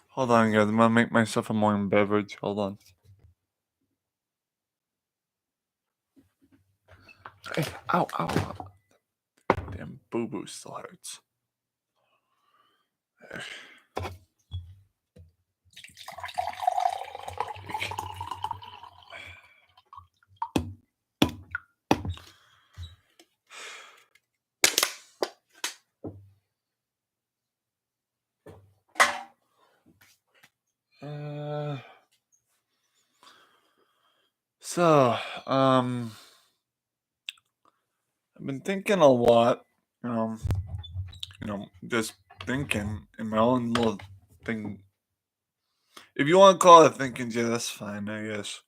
Hold on, guys. I'm gonna make myself a morning beverage. Hold on. Hey, ow, ow, ow. Damn, boo-boo still hurts. So, I've been thinking a lot, just thinking in my own little thing. If you want to call it thinking, yeah, that's fine, I guess.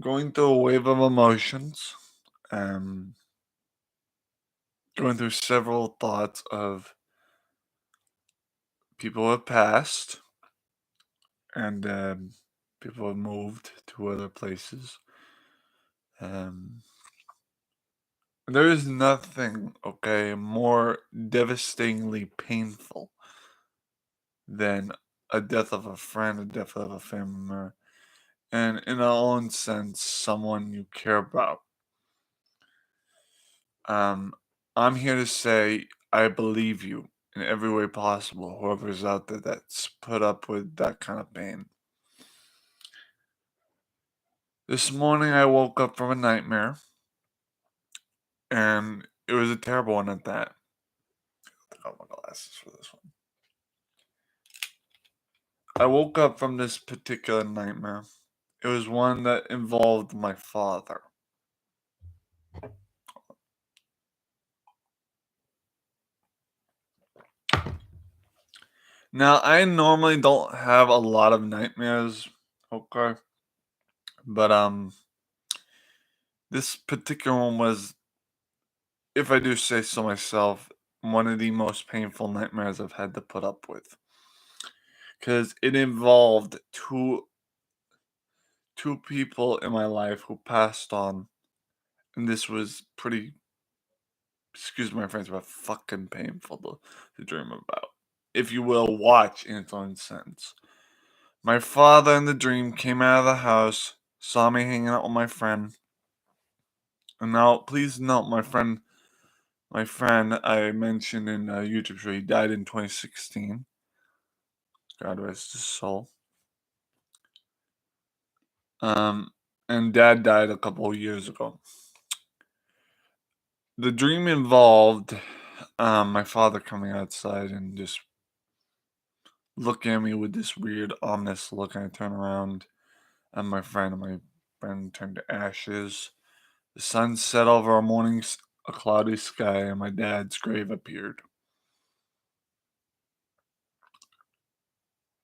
Going through a wave of emotions, um, going through several thoughts of people who have passed and people have moved to other places. There is nothing, okay, more devastatingly painful than a death of a friend, a death of a family member, and in our own sense, someone you care about. Um, I'm here to say I believe you in every way possible, whoever's out there that's put up with that kind of pain. This morning I woke up from a nightmare, and it was a terrible one at that. I got my glasses for this one. I woke up from this particular nightmare. It was one that involved my father. Now, I normally don't have a lot of nightmares, okay? But this particular one was, if I do say so myself, one of the most painful nightmares I've had to put up with. Because it involved two people in my life who passed on, and this was pretty, excuse my French, but fucking painful to dream about. If you will, watch in its own sense. My father in the dream came out of the house, saw me hanging out with my friend. And now, please note, my friend I mentioned in a YouTube show, he died in 2016. God rest his soul. And Dad died a couple of years ago. The dream involved my father coming outside and just looking at me with this weird, ominous look. And I turn around, and my friend turned to ashes. The sun set over a cloudy sky, and my dad's grave appeared.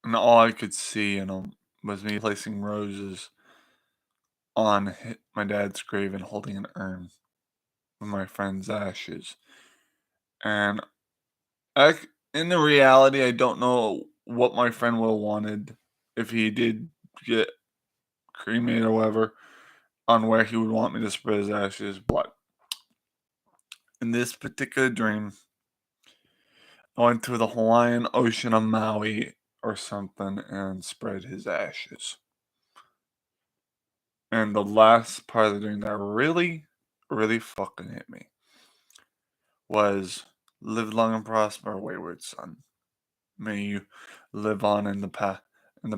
And all I could see, was me placing roses on my dad's grave and holding an urn with my friend's ashes. And in the reality, I don't know what my friend would have wanted if he did get cremated or whatever, on where he would want me to spread his ashes. But in this particular dream, I went to the Hawaiian Ocean of Maui or something and spread his ashes. And the last part of the dream that really, really fucking hit me was, live long and prosper, wayward son. May you live on in the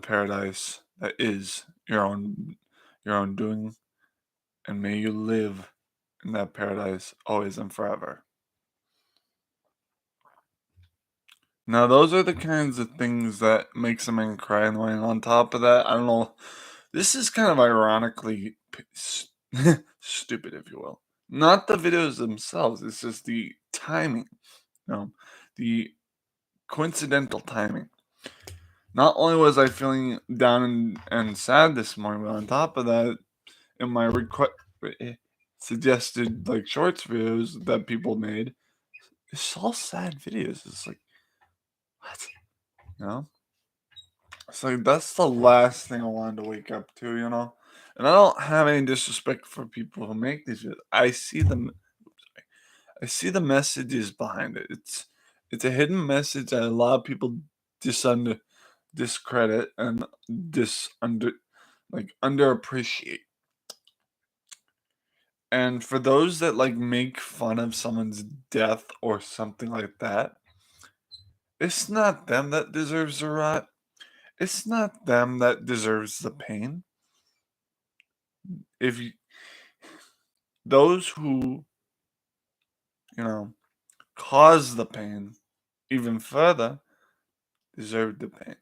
paradise that is your own doing, and may you live in that paradise always and forever. Now, those are the kinds of things that makes a man cry. And on top of that, I don't know. This is kind of ironically stupid, if you will. Not the videos themselves. It's just the timing. The coincidental timing. Not only was I feeling down and sad this morning, but on top of that, in my suggested like shorts videos that people made, it's all sad videos. It's like, what? You know? So that's the last thing I wanted to wake up to, And I don't have any disrespect for people who make these videos. I see them. I see the messages behind it. It's a hidden message that a lot of people disunder discredit and underappreciate. And for those that like make fun of someone's death or something like that, it's not them that deserves the rot. It's not them that deserves the pain. If you, those who, you know, cause the pain even further deserve the pain.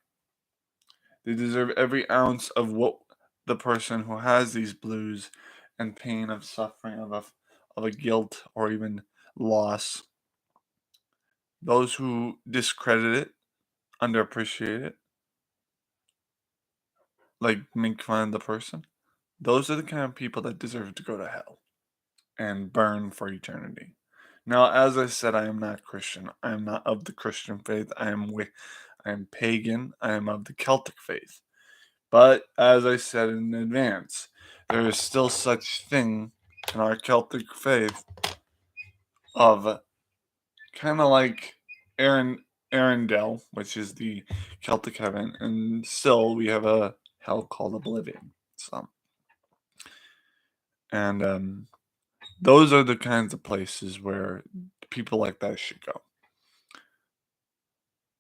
They deserve every ounce of what the person who has these blues and pain of suffering of a guilt or even loss. Those who discredit it, underappreciate it, like make fun of the person. Those are the kind of people that deserve to go to hell and burn for eternity. Now, as I said, I am not Christian. I am not of the Christian faith. I am pagan. I am of the Celtic faith. But as I said in advance, there is still such thing in our Celtic faith of kind of like Aaron Arendelle, which is the Celtic heaven, and still we have a hell called Oblivion. So, and those are the kinds of places where people like that should go.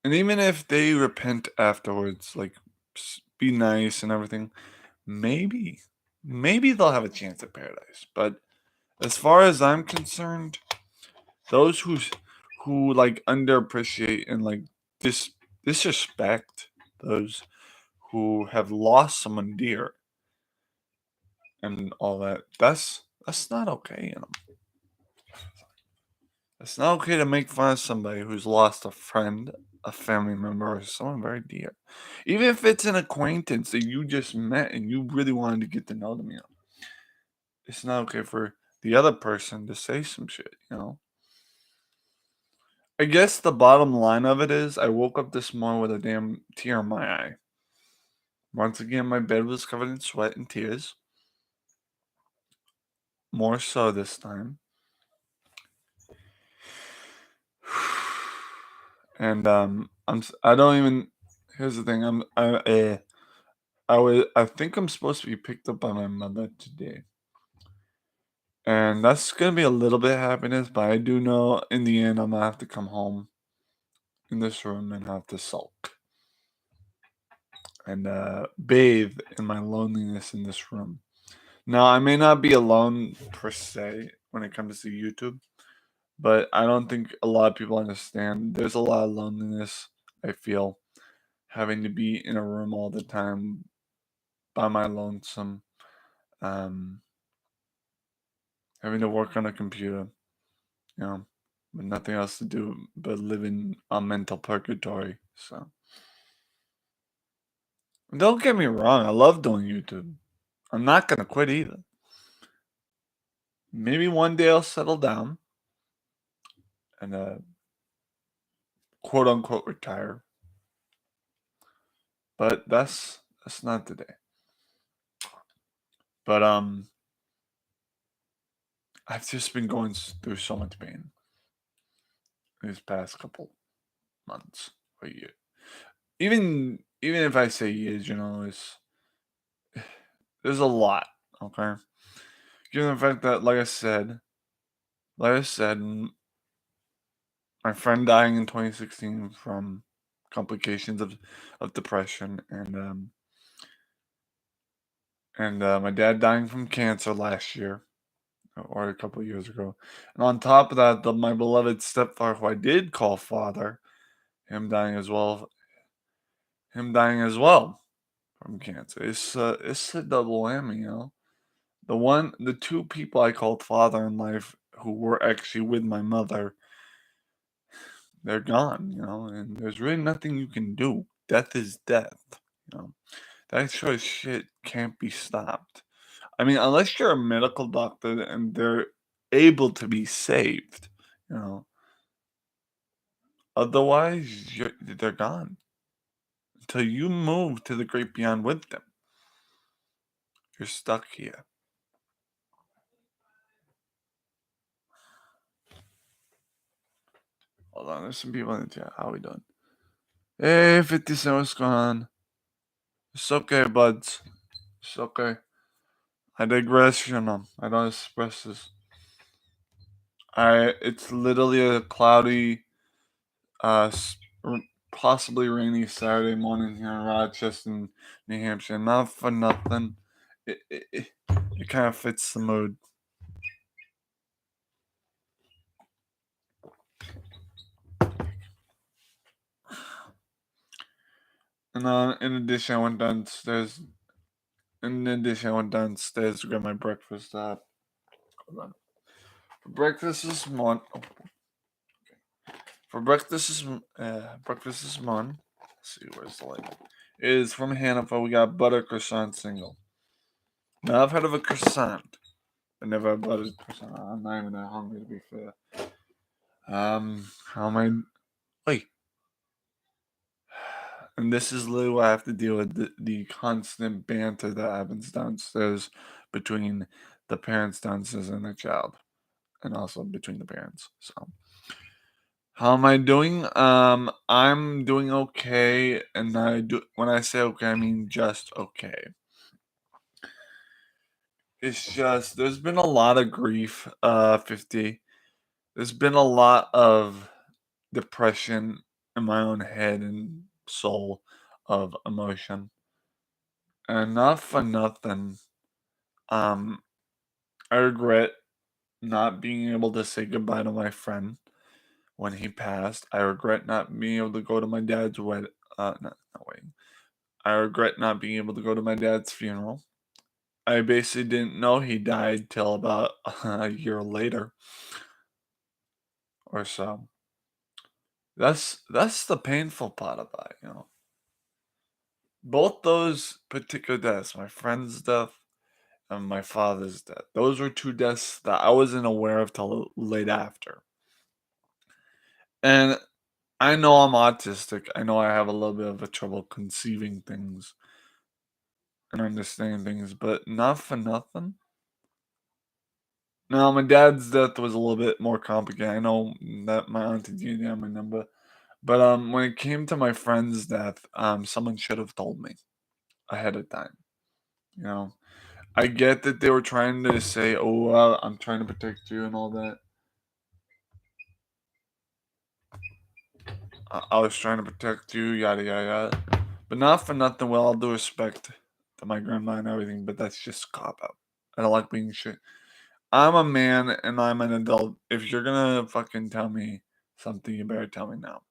And even if they repent afterwards, like be nice and everything, maybe they'll have a chance at paradise. But as far as I'm concerned, those who like underappreciate and like disrespect those who have lost someone dear and all that, that's not okay, you know. It's not okay to make fun of somebody who's lost a friend, a family member, or someone very dear. Even if it's an acquaintance that you just met and you really wanted to get to know them, you know. It's not okay for the other person to say some shit, you know. I guess the bottom line of it is I woke up this morning with a damn tear in my eye. Once again, my bed was covered in sweat and tears. More so this time. And I don't even. Here's the thing. I think I'm supposed to be picked up by my mother today. And that's gonna be a little bit of happiness, but I do know in the end I'm gonna have to come home in this room and have to sulk and bathe in my loneliness in this room. Now I may not be alone per se when it comes to YouTube, but I don't think a lot of people understand. There's a lot of loneliness I feel having to be in a room all the time by my lonesome, um, having to work on a computer, you know, with nothing else to do but live in a mental purgatory. So don't get me wrong, I love doing YouTube. I'm not gonna quit either. Maybe one day I'll settle down and quote unquote retire. But that's not today. But I've just been going through so much pain these past couple months or year. Even if I say years, you know, it's there's a lot. Okay, given the fact that, like I said, my friend dying in 2016 from complications of depression, and my dad dying from cancer last year or a couple of years ago, and on top of that, my beloved stepfather, who I did call father, him dying as well. Him dying as well from cancer. It's a double whammy, you know. The two people I called father in life who were actually with my mother, they're gone, you know, and there's really nothing you can do. Death is death, you know. That sort of shit can't be stopped. I mean, unless you're a medical doctor and they're able to be saved, you know. Otherwise, they're gone until you move to the great beyond with them. You're stuck here. Hold on, there's some people in the chat. How we doing? Hey, 50 Cent, what's going on? It's okay, buds. It's okay. I digress, I don't express this. It's literally a cloudy, possibly rainy Saturday morning here in Rochester, New Hampshire. Not for nothing. It kind of fits the mood. And in addition, I went downstairs. To get my breakfast. Hold on. For breakfast this morning. For breakfast this morning. Let's see, where's the label? It is from Hannaford. We got butter croissant single. Now I've heard of a croissant, but never a buttered croissant. I'm not even that hungry, to be fair. How am I? Wait. And this is literally what I have to deal with, the constant banter that happens downstairs between the parents downstairs and the child, and also between the parents. So, how am I doing? I'm doing okay, and when I say okay, I mean just okay. It's just there's been a lot of grief, 50. There's been a lot of depression in my own head and soul of emotion. And not for nothing, um, I regret not being able to say goodbye to my friend when he passed. I regret not being able to go to my dad's wedding. Not wedding. I regret not being able to go to my dad's funeral. I basically didn't know he died till about a year later or so. That's the painful part about it. Both those particular deaths, my friend's death and my father's death, those were two deaths that I wasn't aware of till late after. And I know I'm autistic. I know I have a little bit of a trouble conceiving things and understanding things, but not for nothing. Now, my dad's death was a little bit more complicated. I know that my auntie gave me my number, but when it came to my friend's death, someone should have told me ahead of time. You know, I get that they were trying to say, "Oh, I'm trying to protect you" and all that. I was trying to protect you, yada yada yada. But not for nothing. Well, all due respect to my grandma and everything, but that's just cop out. I don't like being shit. I'm a man and I'm an adult. If you're gonna fucking tell me something, you better tell me now.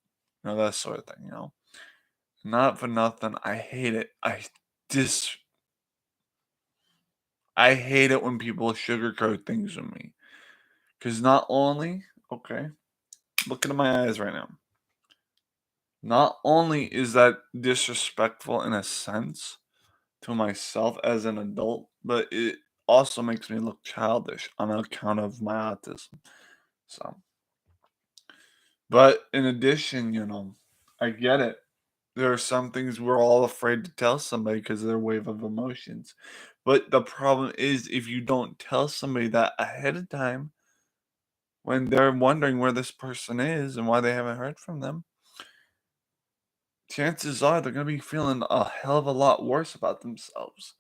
That sort of thing. Not for nothing. I hate it. Dis I hate it when people sugarcoat things with me. Cause not only, okay, look into my eyes right now. Not only is that disrespectful in a sense to myself as an adult, but it also makes me look childish on account of my autism. So, but in addition, I get it. There are some things we're all afraid to tell somebody because of their wave of emotions. But the problem is, if you don't tell somebody that ahead of time, when they're wondering where this person is and why they haven't heard from them, chances are they're going to be feeling a hell of a lot worse about themselves.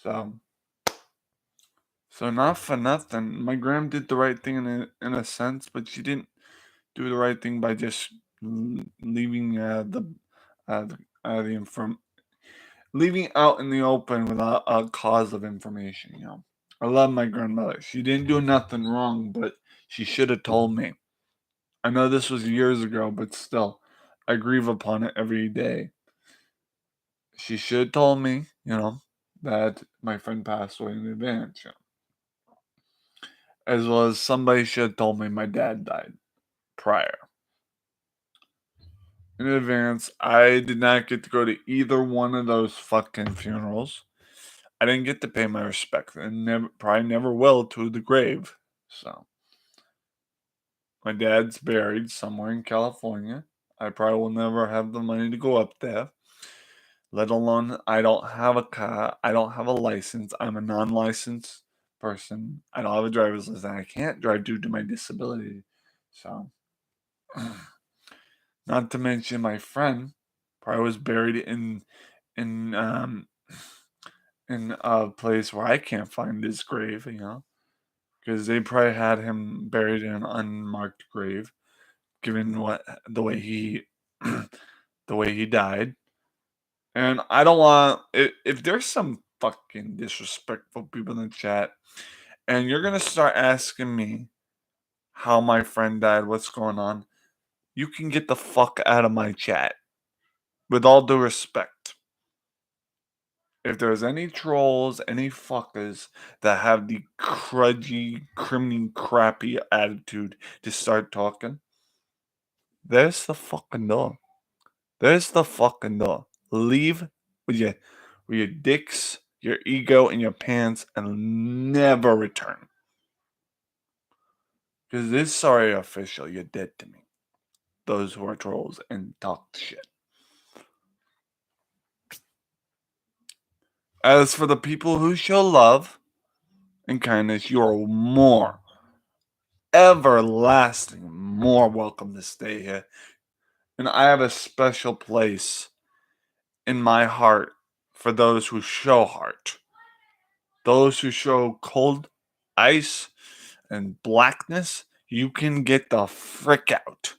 So not for nothing. My gram did the right thing in a sense, but she didn't do the right thing by just leaving leaving out in the open without a cause of information. I love my grandmother. She didn't do nothing wrong, but she should have told me. I know this was years ago, but still, I grieve upon it every day. She should have told me, that my friend passed away in advance. As well as somebody should have told me my dad died prior. In advance, I did not get to go to either one of those fucking funerals. I didn't get to pay my respect, and probably never will to the grave. So, my dad's buried somewhere in California. I probably will never have the money to go up there. Let alone, I don't have a car. I don't have a license. I'm a non-licensed person. I don't have a driver's license. I can't drive due to my disability. So, not to mention my friend probably was buried in in a place where I can't find his grave, because they probably had him buried in an unmarked grave, given what the way he the way he died. And I don't want if there's some fucking disrespectful people in the chat, and you're gonna start asking me how my friend died, what's going on, you can get the fuck out of my chat. With all due respect. If there's any trolls, any fuckers that have the crudgy, criminy, crappy attitude to start talking, there's the fucking door. There's the fucking door. Leave with your dicks, your ego, and your pants, and never return. Because this sorry official, you're dead to me. Those who are trolls and talk shit. As for the people who show love and kindness, you are more everlasting, more welcome to stay here. And I have a special place in my heart for those who show heart. Those who show cold ice and blackness, you can get the frick out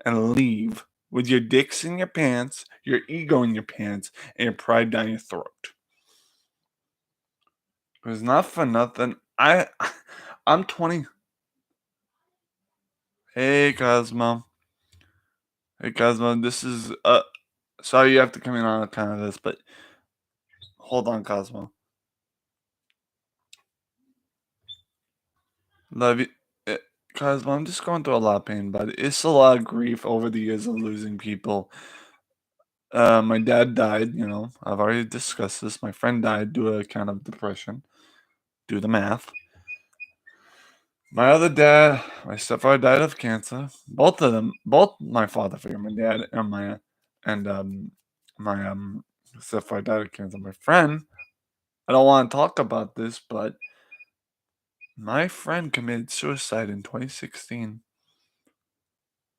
and leave with your dicks in your pants, your ego in your pants, and your pride down your throat. It's not for nothing. I'm 20. Hey Cosmo. Hey Cosmo, this is sorry you have to come in on account of this, but hold on, Cosmo. Love you. Cosmo, I'm just going through a lot of pain, but it's a lot of grief over the years of losing people. My dad died, I've already discussed this. My friend died due to a kind of depression. Do the math. My other dad, my stepfather died of cancer. Both of them, both my father figure, my dad and my stepfather died of cancer. My friend, I don't want to talk about this, but my friend committed suicide in 2016.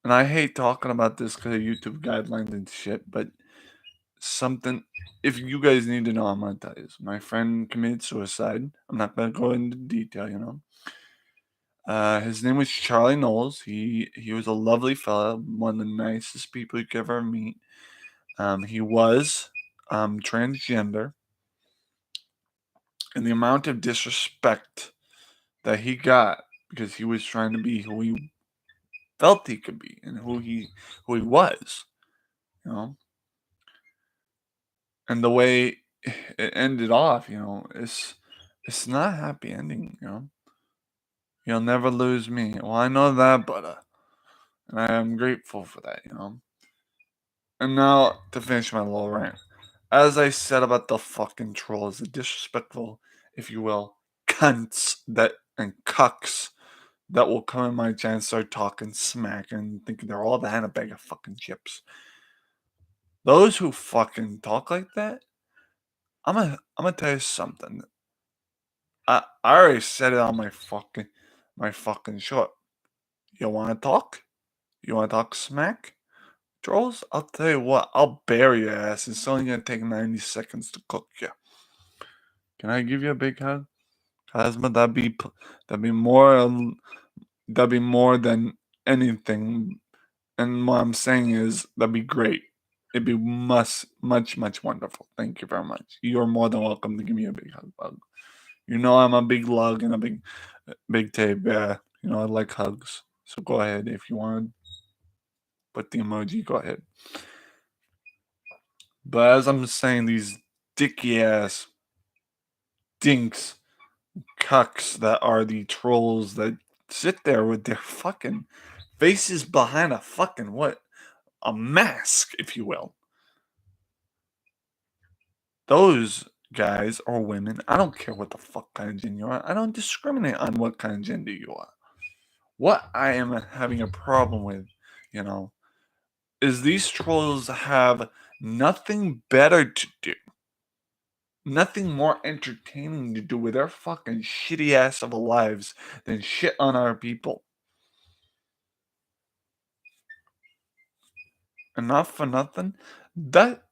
And I hate talking about this because of YouTube guidelines and shit, but something, if you guys need to know, I'm going to tell you. My friend committed suicide. I'm not going to go into detail. His name was Charlie Knowles. He was a lovely fella, one of the nicest people you could ever meet. He was transgender, and the amount of disrespect that he got because he was trying to be who he felt he could be and who he was, and the way it ended off, it's not a happy ending. You'll never lose me. Well, I know that, but and I am grateful for that. And now to finish my little rant, as I said about the fucking trolls, the disrespectful, if you will, cunts and cucks that will come in my chat and start talking smack and thinking they're all that in a bag of fucking chips. Those who fucking talk like that, I'm gonna tell you something. I already said it on my fucking short. You wanna talk? You wanna talk smack? Trolls? I'll tell you what, I'll bury your ass. It's only gonna take 90 seconds to cook you. Can I give you a big hug? Cosmo, that'd be more than anything. And what I'm saying is that'd be great. It'd be much wonderful. Thank you very much. You're more than welcome to give me a big hug. You know I'm a big lug and a big tape. Yeah, I like hugs. So go ahead if you want to put the emoji. Go ahead. But as I'm saying, these dicky ass dinks, cucks that are the trolls that sit there with their fucking faces behind a fucking what? A mask, if you will. Those guys or women, I don't care what the fuck kind of gender you are. I don't discriminate on what kind of gender you are. What I am having a problem with, is these trolls have nothing better to do. Nothing more entertaining to do with their fucking shitty ass of lives than shit on our people. enough for nothing. That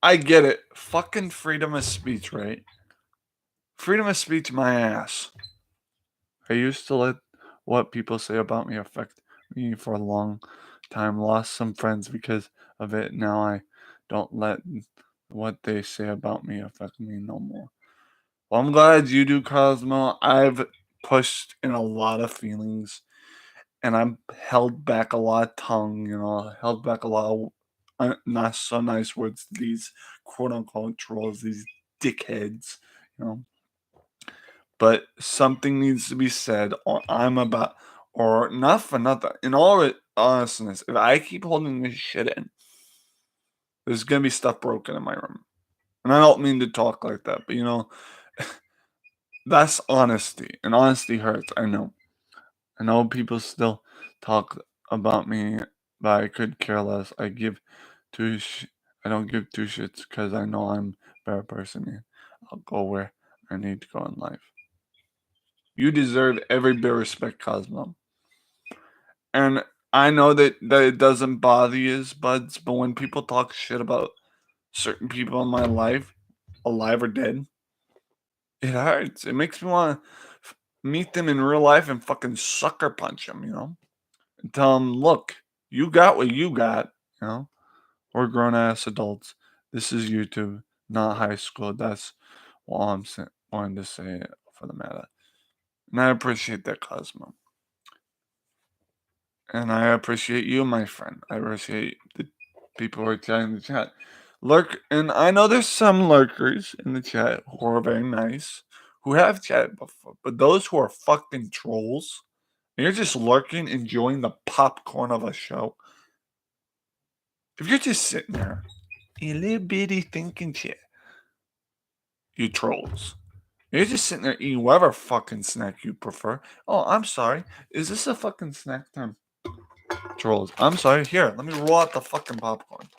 I get it. Fucking freedom of speech, right? Freedom of speech, my ass. I used to let what people say about me affect me for a long time. Lost some friends because of it. Now I don't let what they say about me affect me no more. Well, I'm glad you do, Cosmo. I've pushed in a lot of feelings and I'm held back a lot of tongue, held back a lot of not so nice words to these quote unquote trolls, these dickheads, you know. But something needs to be said, or I'm about, or not for nothing. In all honestness, if I keep holding this shit in, there's gonna be stuff broken in my room. And I don't mean to talk like that, but that's honesty, and honesty hurts. I know. I know people still talk about me, but I could care less. Two. Sh- I don't give two shits because I know I'm a better person. And I'll go where I need to go in life. You deserve every bit of respect, Cosmo. And I know that it doesn't bother you, buds, but when people talk shit about certain people in my life, alive or dead, it hurts. It makes me want to meet them in real life and fucking sucker punch them, and tell them, look, you got what you got, you know. We're grown ass adults. This is YouTube, not high school. That's all I'm wanting to say for the matter. And I appreciate that, Cosmo. And I appreciate you, my friend. I appreciate the people who are chatting in the chat. And I know there's some lurkers in the chat who are very nice, who have chatted before, but those who are fucking trolls, and you're just lurking, enjoying the popcorn of a show. If you're just sitting there, a little bitty thinking shit, you trolls. You're just sitting there eating whatever fucking snack you prefer. Oh, I'm sorry. Is this a fucking snack time? Trolls. I'm sorry. Here, let me roll out the fucking popcorn.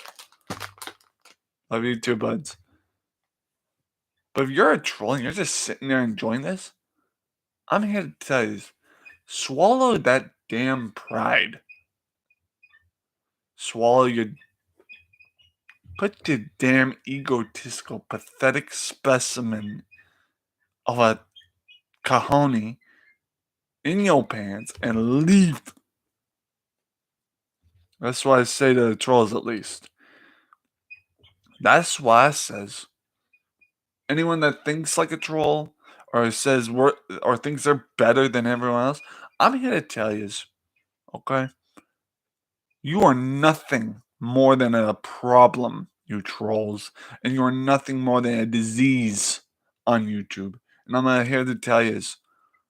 Love you too, buds. But if you're a troll and you're just sitting there enjoying this, I'm here to tell you this. Swallow that damn pride. Swallow your. Put your damn egotistical, pathetic specimen of a cajoni in your pants and leave. That's what I say to the trolls, at least. That's why I says anyone that thinks like a troll or says or thinks they're better than everyone else, I'm here to tell you, okay? You are nothing more than a problem, you trolls, and you are nothing more than a disease on YouTube. And I'm here to tell you,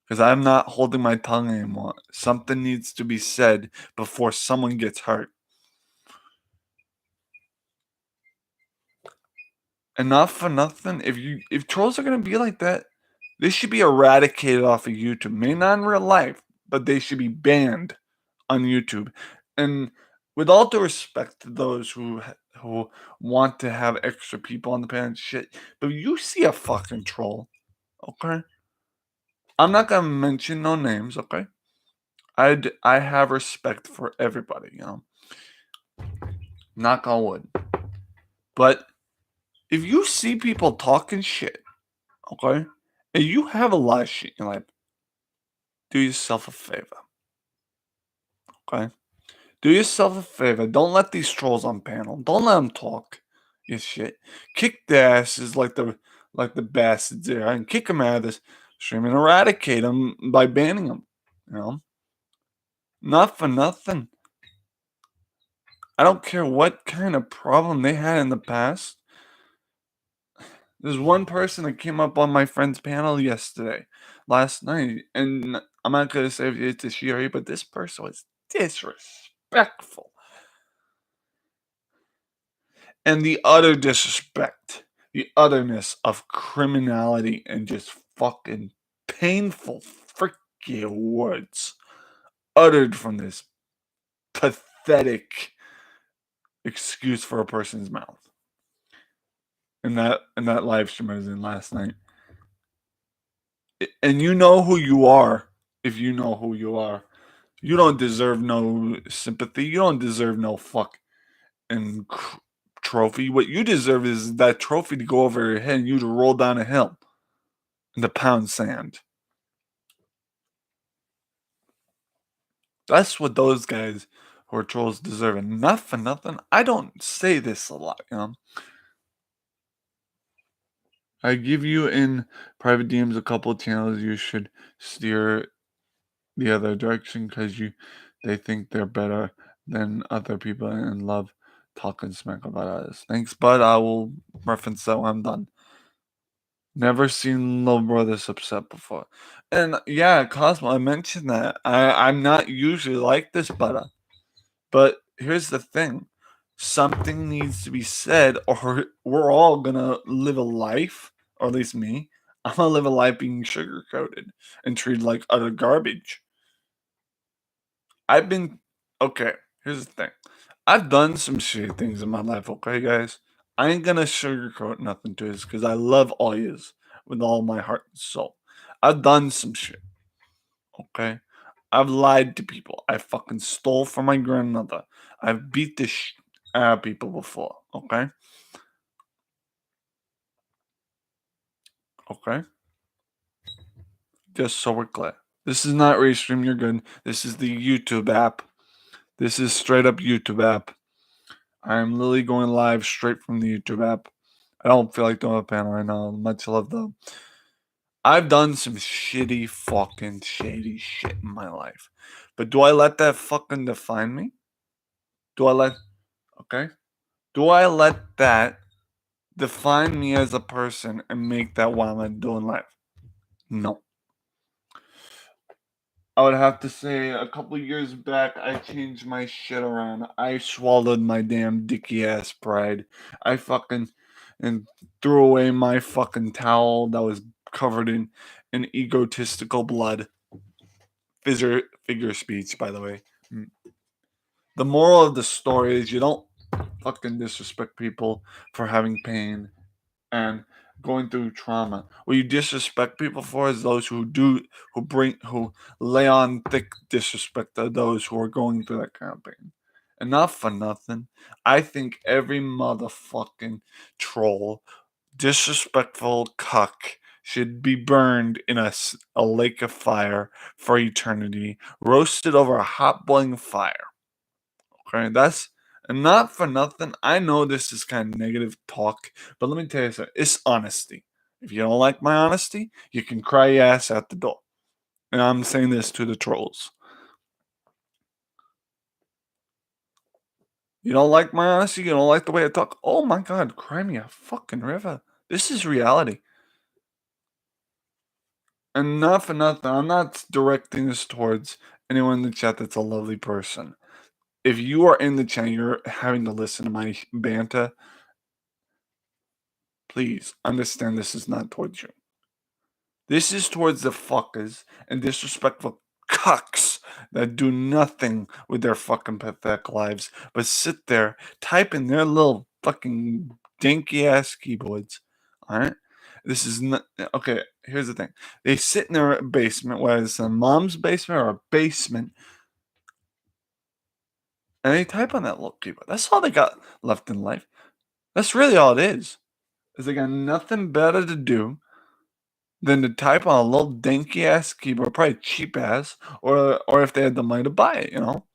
because I'm not holding my tongue anymore. Something needs to be said before someone gets hurt. And not for nothing, if trolls are gonna be like that, they should be eradicated off of YouTube. Maybe not in real life, but they should be banned on YouTube. And with all due respect to those who want to have extra people on the panel and shit, but you see a fucking troll, okay? I'm not gonna mention no names, okay? I have respect for everybody, Knock on wood. But if you see people talking shit, okay, and you have a lot of shit in your life, do yourself a favor, okay? Do yourself a favor. Don't let these trolls on panel. Don't let them talk your shit. Kick their asses like the bastards there, and kick them out of this stream and eradicate them by banning them. You know, not for nothing. I don't care what kind of problem they had in the past. There's one person that came up on my friend's panel last night, and I'm not gonna say if it's a she or he, but this person was disrespectful. And the utter disrespect, the otherness of criminality, and just fucking painful freaking words uttered from this pathetic excuse for a person's mouth. And that live stream I was in last night. And you know who you are if you know who you are. You don't deserve no sympathy. You don't deserve no fuck. and trophy. What you deserve is that trophy to go over your head and you to roll down a hill in the pound sand. That's what those guys who are trolls deserve. And not for nothing, I don't say this a lot, you know. I give you in private DMs a couple of channels you should steer the other direction because they think they're better than other people and love talking smack about us. Thanks, bud. I will reference that when I'm done. Never seen little brothers upset before. And yeah, Cosmo, I mentioned that. I'm not usually like this, but here's the thing. Something needs to be said, or we're all gonna live a life, or at least me. I'm gonna live a life being sugar coated and treated like utter garbage. I've been okay. Here's the thing. I've done some shitty things in my life. Okay, guys. I ain't gonna sugarcoat nothing to this because I love all yous with all my heart and soul. I've done some shit. Okay. I've lied to people. I fucking stole from my grandmother. I've beat the shit out of people before. Okay. Okay. Just so we're clear. This is not Restream. You're good. This is the YouTube app. This is straight up YouTube app. I'm literally going live straight from the YouTube app. I don't feel like doing a panel right now. Much love though. I've done some shitty fucking shady shit in my life. But do I let that fucking define me? Do I let okay? Do I let that define me as a person and make that what I'm doing in life? No. I would have to say a couple years back, I changed my shit around. I swallowed my damn dicky ass pride. I fucking and threw away my fucking towel that was covered in egotistical blood. Figure speech, by the way. The moral of the story is you don't fucking disrespect people for having pain and going through trauma. What you disrespect people for is those who lay on thick disrespect to those who are going through that kind of pain. And not for nothing, I think every motherfucking troll, disrespectful cuck should be burned in a lake of fire for eternity, roasted over a hot boiling fire. Okay, that's and not for nothing. I know this is kind of negative talk, but let me tell you something. It's honesty. If you don't like my honesty, you can cry your ass out the door. And I'm saying this to the trolls. You don't like my honesty? You don't like the way I talk? Oh my god, cry me a fucking river. This is reality. And not for nothing, I'm not directing this towards anyone in the chat that's a lovely person. If you are in the chat, you're having to listen to my banter, please understand this is not towards you. This is towards the fuckers and disrespectful cucks that do nothing with their fucking pathetic lives but sit there, type in their little fucking dinky ass keyboards. Alright? This is not okay. Here's the thing, they sit in their basement, whether it's a mom's basement or a basement, and they type on that little keyboard. That's all they got left in life. That's really all it is they got nothing better to do than to type on a little dinky ass keyboard, probably cheap ass, or if they had the money to buy it, you know.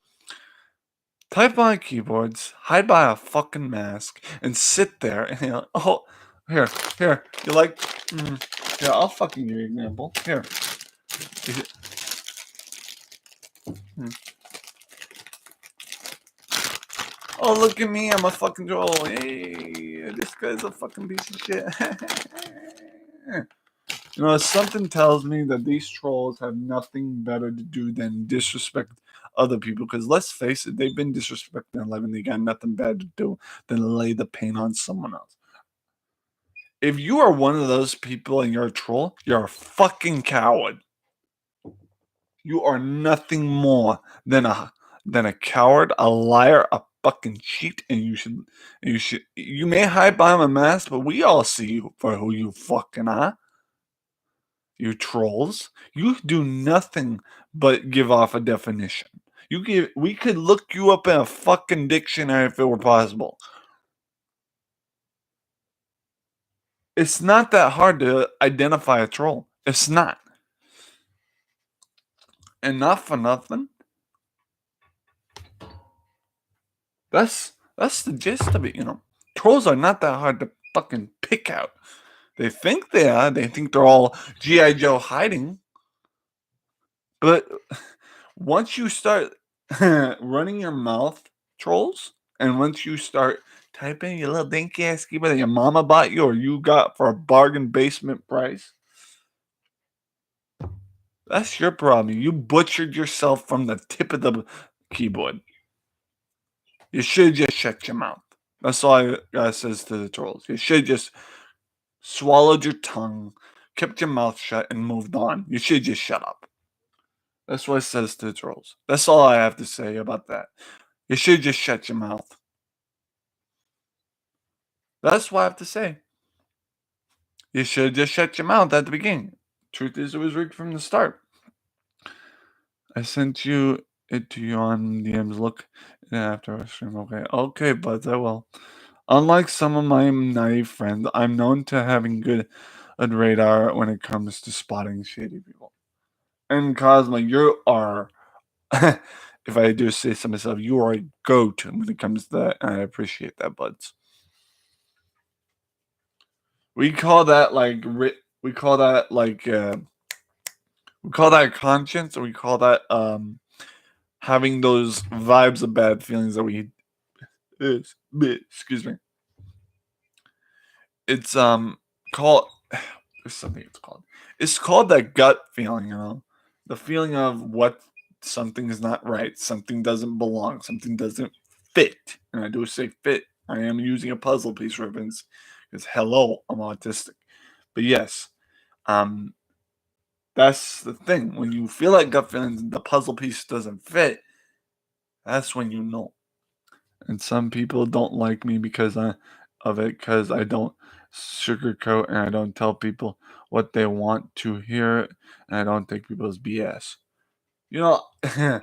Type on keyboards, hide by a fucking mask, and sit there and oh, here, you like, here, I'll fucking give you an example. Here, mm. Oh look at me, I'm a fucking troll. Hey, this guy's a fucking piece of shit. You know, something tells me that these trolls have nothing better to do than disrespect other people. Because let's face it, they've been disrespecting their life and they got nothing better to do than lay the pain on someone else. If you are one of those people and you're a troll, you're a fucking coward. You are nothing more than a coward, a liar, a fucking cheat, and you may hide behind a mask, but we all see you for who you fucking are. You trolls, you do nothing but give off a definition. We could look you up in a fucking dictionary if it were possible. It's not that hard to identify a troll. It's not. And not for nothing. That's the gist of it, you know. Trolls are not that hard to fucking pick out. They think they are. They think they're all G.I. Joe hiding. But once you start running your mouth, trolls, and once you start typing your little dinky ass keyboard that your mama bought you or you got for a bargain basement price, that's your problem. You butchered yourself from the tip of the keyboard. You should just shut your mouth. That's all I says to the trolls. You should just swallowed your tongue, kept your mouth shut, and moved on. You should just shut up. That's what it says to the trolls. That's all I have to say about that. You should just shut your mouth. That's what I have to say. You should just shut your mouth at the beginning. Truth is, it was rigged from the start. I sent you it to you on DMs. Look after our stream. Okay, but I will. Unlike some of my naive friends, I'm known to having good radar when it comes to spotting shady people. And Cosmo, you are, if I do say so myself, you are a goat when it comes to that, and I appreciate that, buds. We call that like we call that like we call that conscience, or we call that having those vibes of bad feelings that we excuse me. It's called there's something it's called. It's called that gut feeling, you know. The feeling of what something is not right, something doesn't belong, something doesn't fit. And I do say fit. I am using a puzzle piece reference because hello, I'm autistic. But yes, um that's the thing. When you feel like gut feelings the puzzle piece doesn't fit, that's when you know. And some people don't like me because of it, because I don't sugarcoat and I don't tell people what they want to hear, and I don't take people's BS. You know,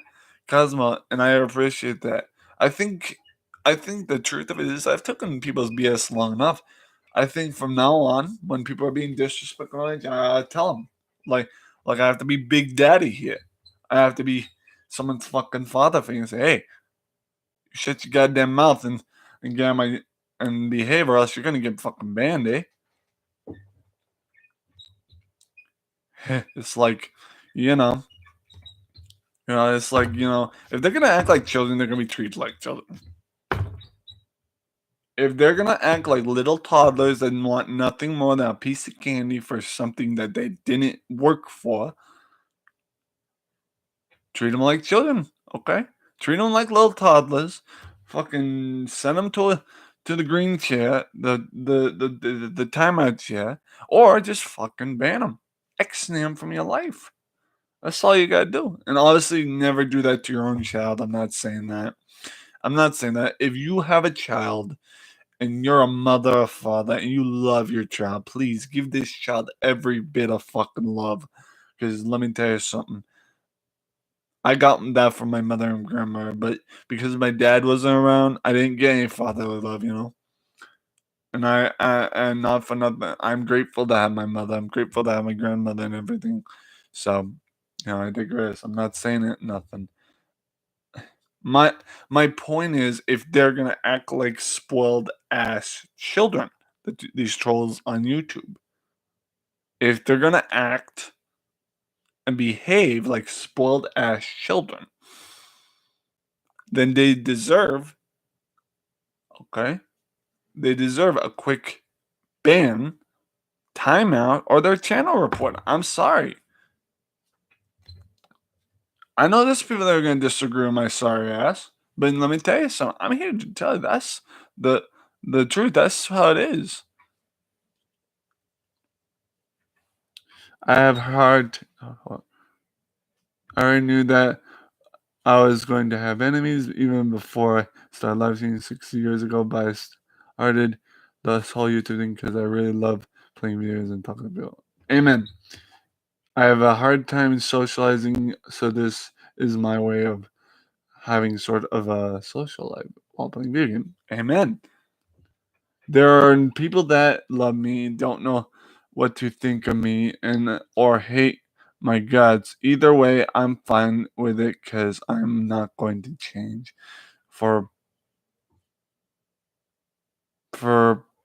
Cosmo, and I appreciate that. I think I think the truth of it is I've taken people's BS long enough. I think from now on, when people are being disrespectful, I tell them like I have to be Big Daddy here. I have to be someone's fucking father figure and say, hey, shut your goddamn mouth and get my and behave, or else you're gonna get fucking banned, eh? It's like, you know, it's like, if they're gonna act like children, they're gonna be treated like children. If they're gonna act like little toddlers and want nothing more than a piece of candy for something that they didn't work for, treat them like children, okay? Treat them like little toddlers. Fucking send them to the green chair, the timeout chair, or just fucking ban them, X-nay them from your life. That's all you gotta do. And obviously, never do that to your own child. I'm not saying that. I'm not saying that. If you have a child and you're a mother or father and you love your child, please give this child every bit of fucking love. Because let me tell you something. I got that from my mother and grandmother, but because my dad wasn't around, I didn't get any fatherly love, you know. And and not for nothing, I'm grateful to have my mother. I'm grateful to have my grandmother and everything. So, I digress. I'm not saying it nothing. My my point is, if they're gonna act like spoiled ass children, these trolls on YouTube, if they're gonna act and behave like spoiled ass children, then they deserve, okay, they deserve a quick ban, timeout, or their channel report. I'm sorry. I know there's people that are going to disagree with my sorry ass, but let me tell you something. I'm here to tell you that's the the truth. That's how it is. I have hard. I already knew that I was going to have enemies even before I started live streaming 60 years ago. But I started this whole YouTube thing because I really love playing videos and talking to people. Amen. I have a hard time socializing, so this is my way of having sort of a social life while playing video game. Amen. There are people that love me, don't know what to think of me, and or hate my guts. Either way, I'm fine with it because I'm not going to change. For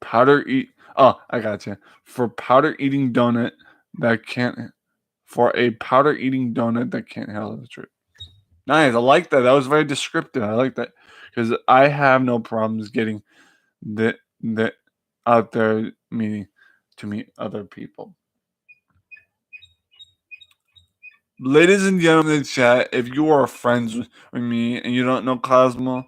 powder eat. Oh, I got you. For powder eating donut that can't. For a powder eating donut that can't handle the truth. Nice. I like that. That was very descriptive. I like that because I have no problems getting that out there meeting to meet other people. Ladies and gentlemen in the chat, if you are friends with me and you don't know Cosmo,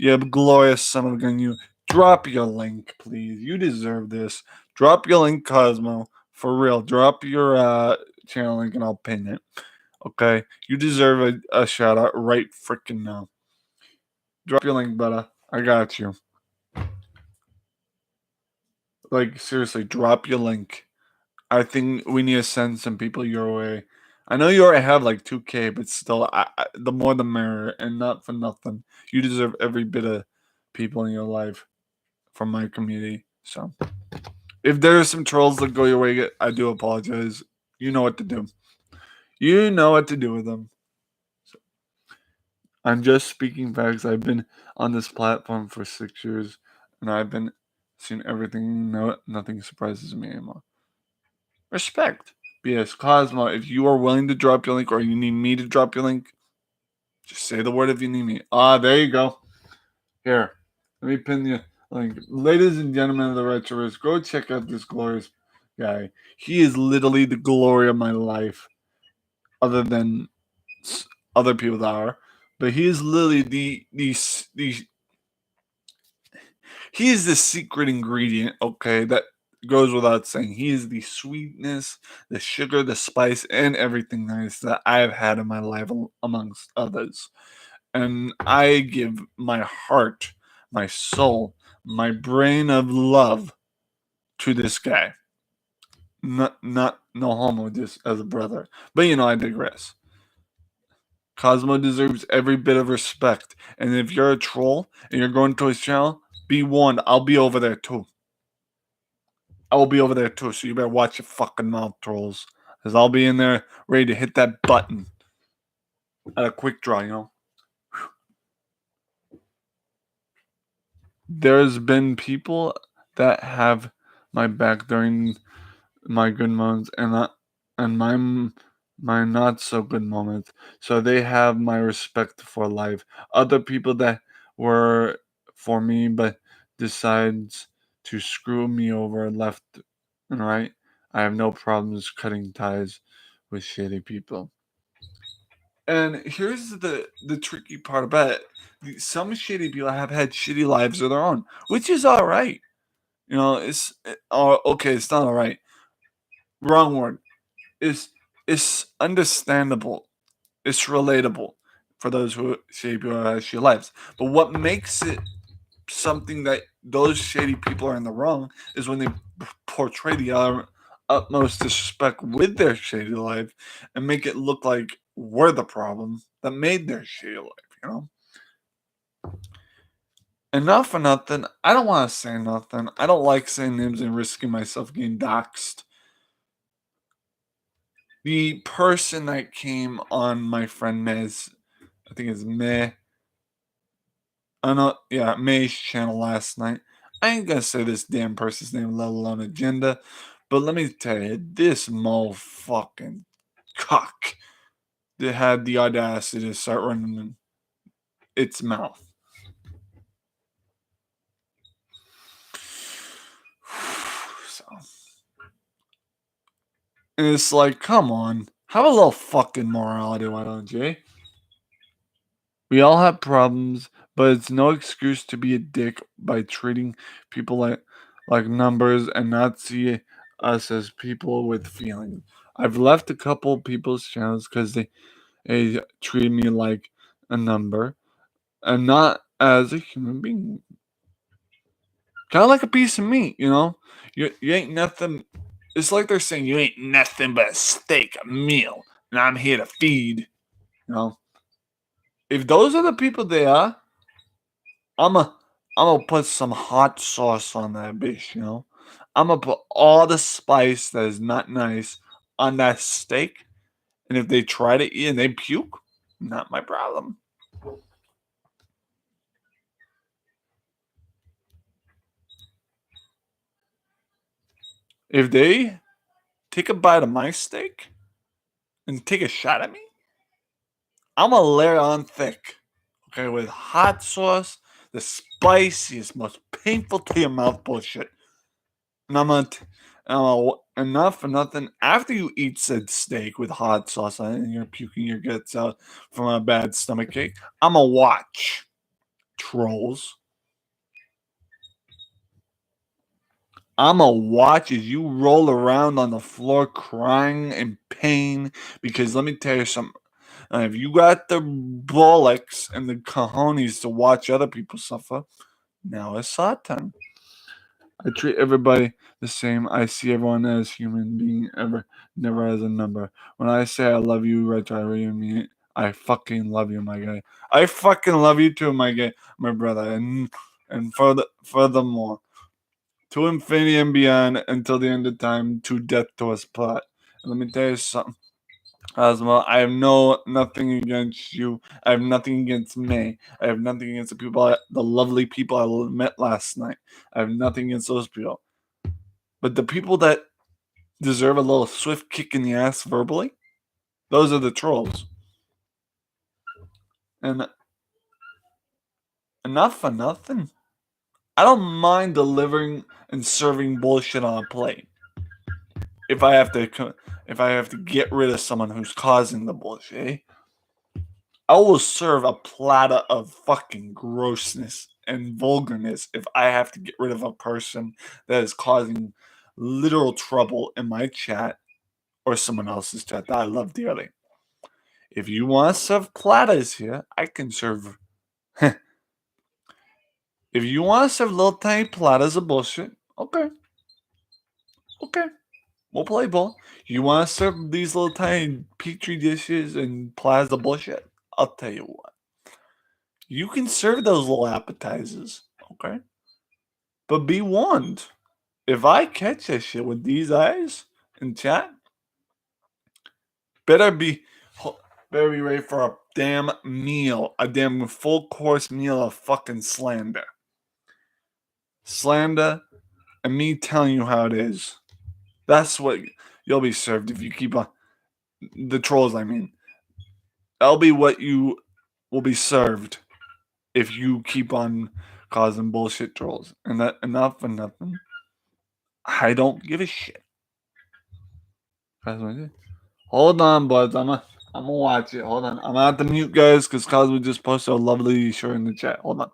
you glorious son of a gun, you drop your link, please. You deserve this. Drop your link, Cosmo. For real. Drop your channel link and I'll pin it. Okay? You deserve a shout out right freaking now. Drop your link, brother. I got you. Like, seriously, drop your link. I think we need to send some people your way. I know you already have like 2K, but still, the more the merrier, and not for nothing. You deserve every bit of people in your life from my community. So, if there are some trolls that go your way, I do apologize. You know what to do. You know what to do with them. So, I'm just speaking facts. I've been on this platform for 6 years, and I've been seeing everything. No, nothing surprises me anymore. Respect. BS Cosmo, if you are willing to drop your link or you need me to drop your link, just say the word if you need me. There you go. Here, let me pin the link. Ladies and gentlemen of the Retroverse, go check out this glorious guy. He is literally the glory of my life, other than other people that are. But he is literally he is the secret ingredient, okay, that goes without saying. He is the sweetness, the sugar, the spice, and everything nice that I have had in my life, amongst others. And I give my heart, my soul, my brain of love to this guy. Not no homo, just as a brother. But I digress. Cosmo deserves every bit of respect. And if you're a troll and you're going to his channel, be warned, I'll be over there too. I will be over there too, so you better watch your fucking mouth, trolls. Because I'll be in there ready to hit that button at a quick draw, There's been people that have my back during my good moments and my not so good moments. So they have my respect for life. Other people that were for me but decides to screw me over left and right, I have no problems cutting ties with shitty people. And here's the tricky part about it. Some shitty people have had shitty lives of their own, which is all right. Okay. It's not all right. Wrong word. It's understandable. It's relatable for those who shitty people have shitty lives. But what makes it something that those shady people are in the wrong is when they portray the utmost disrespect with their shady life and make it look like we're the problem that made their shady life. And not for nothing, I don't want to say nothing. I don't like saying names and risking myself getting doxxed. The person that came on my friend May's, I think it's May. May's channel last night. I ain't gonna say this damn person's name, let alone agenda. But let me tell you, this motherfucking cock that had the audacity to start running in its mouth. So, and it's like, come on, have a little fucking morality, why don't you? We all have problems, but it's no excuse to be a dick by treating people like numbers and not see us as people with feelings. I've left a couple people's channels because they treat me like a number and not as a human being. Kind of like a piece of meat, You ain't nothing. It's like they're saying you ain't nothing but a steak, a meal, and I'm here to feed. You know. If those are the people they are, I'ma put some hot sauce on that bitch, you know? Imma put all the spice that is not nice on that steak, and if they try to eat and they puke, not my problem. If they take a bite of my steak and take a shot at me, Imma layer on thick, okay, with hot sauce, the spiciest, most painful to your mouth bullshit. And enough for nothing. After you eat said steak with hot sauce on it and you're puking your guts out from a bad stomach ache, I'ma watch, trolls. I'ma watch as you roll around on the floor crying in pain because let me tell you something. If you got the bollocks and the cojones to watch other people suffer, now it's our time. I treat everybody the same. I see everyone as human being, never as a number. When I say I love you, Rich, I really mean it. I fucking love you, my guy. I fucking love you too, my guy, my brother. And furthermore, to infinity and beyond until the end of time, to death to us part. And let me tell you something. Asma, I have nothing against you. I have nothing against me. I have nothing against the people, the lovely people I met last night. I have nothing against those people. But the people that deserve a little swift kick in the ass verbally, those are the trolls. And enough for nothing. I don't mind delivering and serving bullshit on a plate. If I have to get rid of someone who's causing the bullshit, I will serve a platter of fucking grossness and vulgarness if I have to get rid of a person that is causing literal trouble in my chat or someone else's chat that I love dearly. If you want to serve platters here, I can serve. If you want to serve little tiny platters of bullshit, okay. Okay. We'll play ball. You want to serve these little tiny petri dishes and platters of bullshit? I'll tell you what. You can serve those little appetizers, okay? But be warned. If I catch that shit with these eyes in chat, better be better be ready for a damn meal, a damn full course meal of fucking slander. Slander and me telling you how it is. That's what you'll be served if you keep on the trolls, I mean. That'll be what you will be served if you keep on causing bullshit trolls. And that enough for nothing. I don't give a shit. That's what I did. Hold on, buds. I'm gonna watch it. Hold on. I'm gonna have to mute guys because Cosmo just posted a lovely shirt in the chat. Hold on.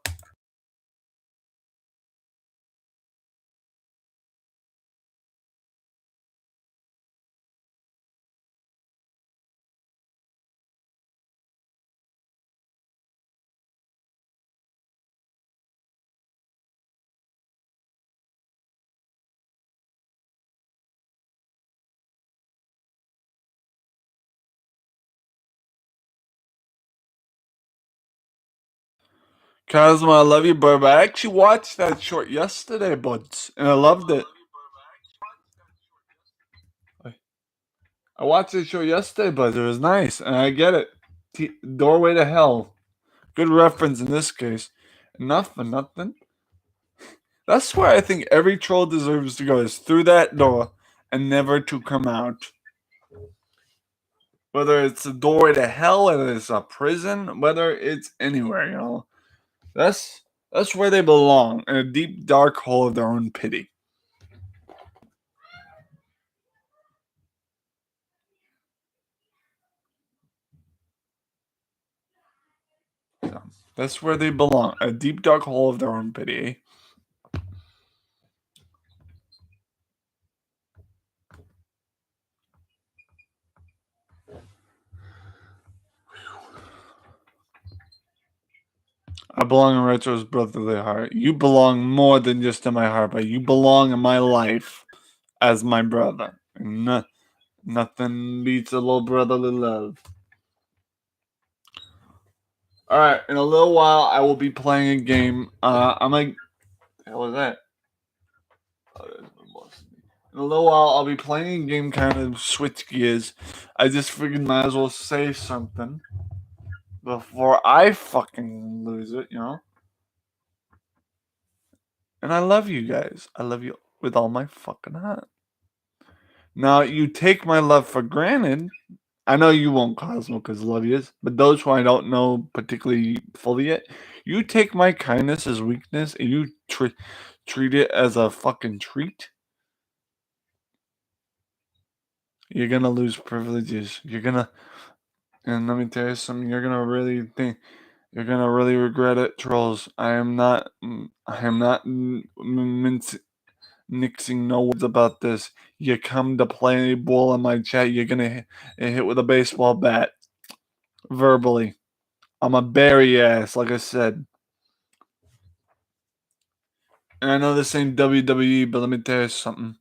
Cosmo, I love you, bud. I actually watched that short yesterday, buds, and I loved it. I watched the show yesterday, buds. It was nice, and I get it. Doorway to Hell. Good reference in this case. Enough for nothing. That's where I think every troll deserves to go, is through that door and never to come out. Whether it's a doorway to hell, whether it's a prison, whether it's anywhere, you know. That's where they belong, in a deep dark hole of their own pity. So, that's where they belong, a deep dark hole of their own pity. I belong in Retro's brotherly heart. You belong more than just in my heart, but you belong in my life as my brother. Nothing beats a little brotherly love. All right, in a little while, I will be playing a game. I'm like, the hell was that? Oh, there's my boss. In a little while, I'll be playing a game, kind of switch gears. I just figured might as well say something before I fucking lose it, you know? And I love you guys. I love you with all my fucking heart. Now, you take my love for granted. I know you won't, Cosmo, because love you is. But those who I don't know particularly fully yet, you take my kindness as weakness and you treat it as a fucking treat. You're gonna lose privileges. And let me tell you something. You're gonna really think. You're gonna really regret it, trolls. I am not. Nixing no words about this. You come to play ball in my chat, you're gonna hit with a baseball bat. Verbally. I'm a bury ass, like I said. And I know this ain't WWE, but let me tell you something.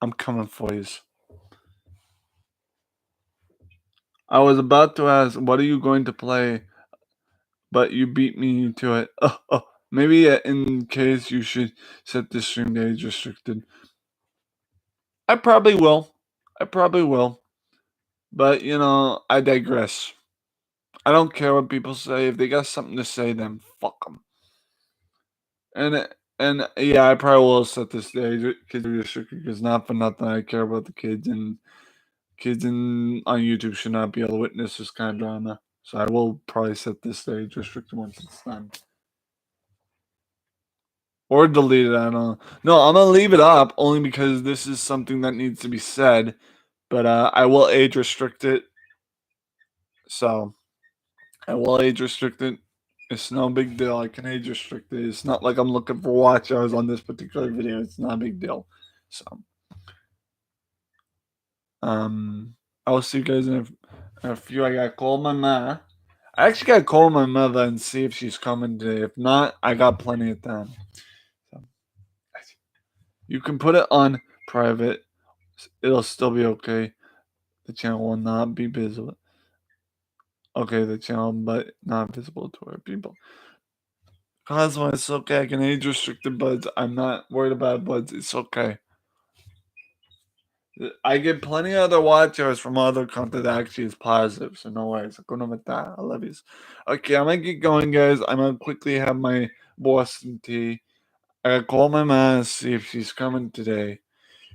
I'm coming for you. I was about to ask, what are you going to play? But you beat me to it. Maybe in case you should set the stream to age restricted. I probably will. But, I digress. I don't care what people say. If they got something to say, then fuck them. And yeah, I probably will set this stage kids restricted because not for nothing. I care about the kids, and kids on YouTube should not be able to witness this kind of drama. So I will probably set this stage restricted once it's done. Or delete it, I don't know. No, I'm gonna leave it up only because this is something that needs to be said. But I will age restrict it. So I will age restrict it. It's no big deal. I can age restrict it. It's not like I'm looking for watch hours on this particular video. It's not a big deal. So I will see you guys in a few. I gotta call my ma. I actually gotta call my mother and see if she's coming today. If not, I got plenty of time. So, you can put it on private. It'll still be okay. The channel will not be visible. Okay, the channel, but not visible to our people. Cosmo, it's okay. I can age restricted buds. I'm not worried about buds. It's okay. I get plenty of other watch hours from other content that actually is positive, so no worries. I love you. Okay, I'm gonna get going, guys. I'm gonna quickly have my Boston tea. I gotta call my mom, see if she's coming today.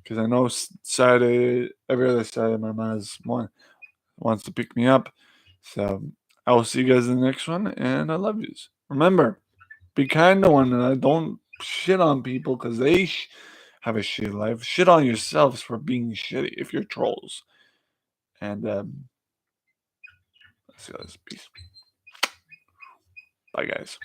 Because I know Saturday, every other Saturday, my mom's wants to pick me up. So I will see you guys in the next one, and I love you. Remember, be kind to one another. Don't shit on people because they have a shitty life. Shit on yourselves for being shitty if you're trolls. And let's see, guys. Peace. Bye, guys.